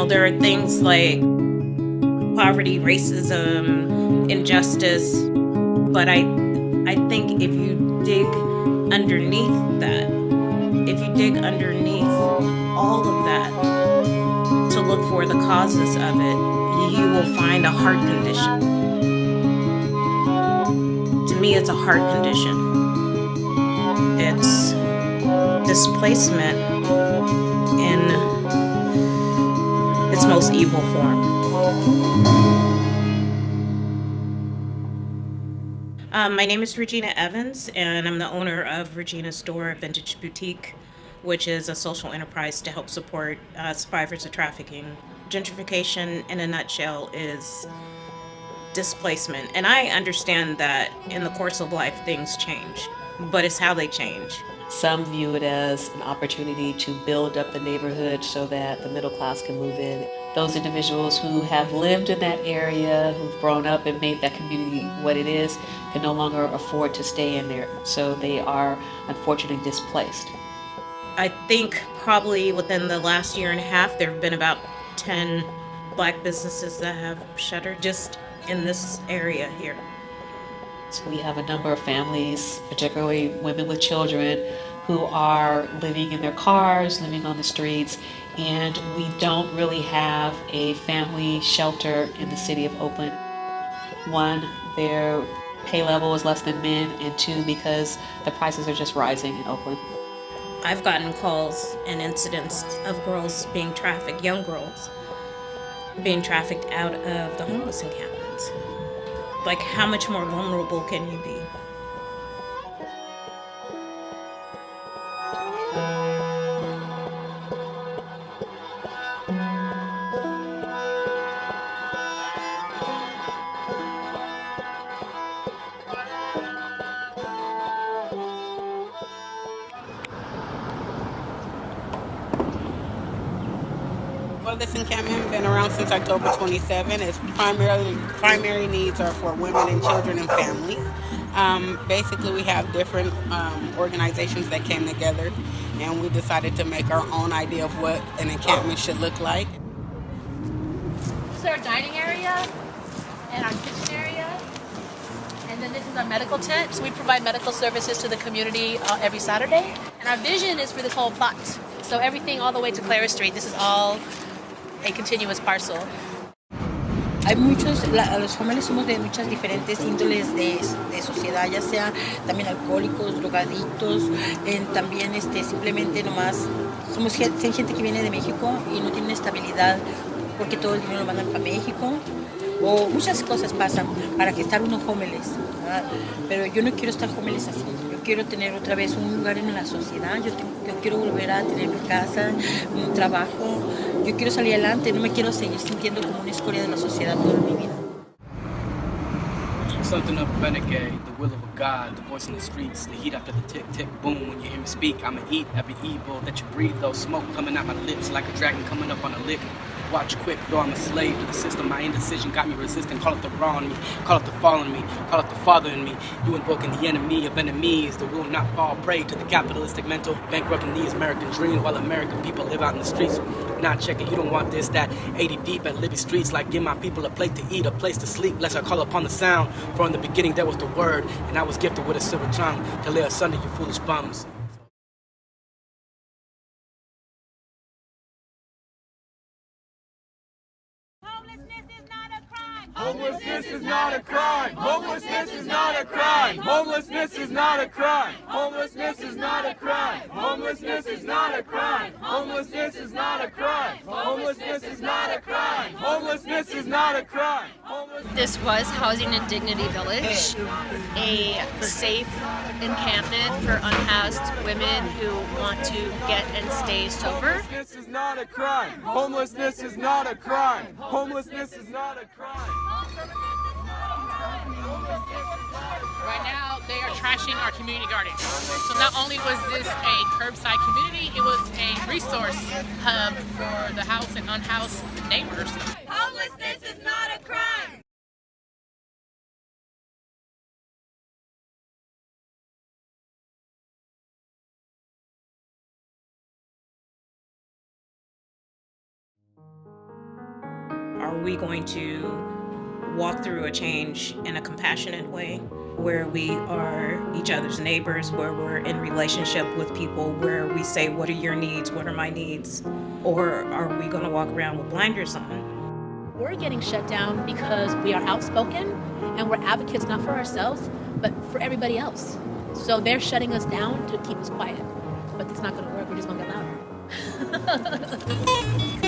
There are things like poverty, racism, injustice, but I think if you dig underneath that, if you dig underneath all of that to look for the causes of it, you will find a heart condition. To me, it's a heart condition. It's displacement in its most evil form. My name is Regina Evans, and I'm the owner of Regina's Store, Vintage Boutique, which is a social enterprise to help support survivors of trafficking. Gentrification, in a nutshell, is displacement. And I understand that in the course of life, things change, but it's how they change. Some view it as an opportunity to build up the neighborhood so that the middle class can move in. Those individuals who have lived in that area, who've grown up and made that community what it is, can no longer afford to stay in there. So they are unfortunately displaced. I think probably within the last year and a half, there have been about 10 Black businesses that have shuttered just in this area here. So we have a number of families, particularly women with children, who are living in their cars, living on the streets, and we don't really have a family shelter in the city of Oakland. One, their pay level is less than men, and two, because the prices are just rising in Oakland. I've gotten calls and incidents of girls being trafficked, young girls being trafficked out of the homeless encampments. Like, how much more vulnerable can you be? Well, this encampment has been around since October 27. Its primary needs are for women and children and families. Basically, we have different organizations that came together, and we decided to make our own idea of what an encampment should look like. This is our dining area and our kitchen area. And then this is our medical tent. So we provide medical services to the community every Saturday. And our vision is for this whole plot. So everything all the way to Clara Street, this is all a continuous parcel. Hay muchos, los jóvenes somos de muchas diferentes índoles de sociedad, ya sea también alcohólicos, drogadictos, también simplemente nomás, somos gente que viene de México y no tiene estabilidad porque todo el dinero lo mandan para México, o muchas cosas pasan para que estar uno homeless, ¿verdad? Pero yo no quiero estar homeless así, yo quiero tener otra vez un lugar en la sociedad, yo quiero volver a tener mi casa, un trabajo, yo quiero salir adelante, no me quiero seguir sintiendo como una escoria de la sociedad toda mi vida. Something of a renegade, the will of a god, the voice in the streets, the heat after the tick, tick, boom. When you hear me speak, I'ma eat every evil that you breathe, though smoke coming out my lips like a dragon coming up on a lick. Watch quick, though I'm a slave to the system. My indecision got me resisting. Call it the wrong in me, call it the fall in me, call it the father in me. You invoking the enemy of enemies that will not fall prey to the capitalistic mental, bankrupting the American dream while American people live out in the streets. Not checking, you don't want this, that 80 deep at Libby streets, like give my people a plate to eat, a place to sleep, lest I call upon the sound. For in the beginning there was the word, and I was gifted with a silver tongue to lay asunder you foolish bums. Homelessness is not a crime. Homelessness is not a crime. Homelessness is not a crime. Homelessness is not a crime. Homelessness is not a crime. Homelessness is not a crime. Homelessness is not a crime. Homelessness is not a crime. This was Housing and Dignity Village, a safe encampment for unhoused women who want to get and stay sober. Homelessness is not a crime. Homelessness is not a crime. Homelessness is not a crime. Right now, they are trashing our community garden. So not only was this a curbside community, it was a resource hub for the house and unhoused neighbors. Homelessness is not a crime. we going to walk through a change in a compassionate way, where we are each other's neighbors, where we're in relationship with people, where we say, what are your needs, what are my needs? Or are we going to walk around with blinders on? We're getting shut down because we are outspoken and we're advocates not for ourselves, but for everybody else. So they're shutting us down to keep us quiet. But it's not going to work. We're just going to get louder.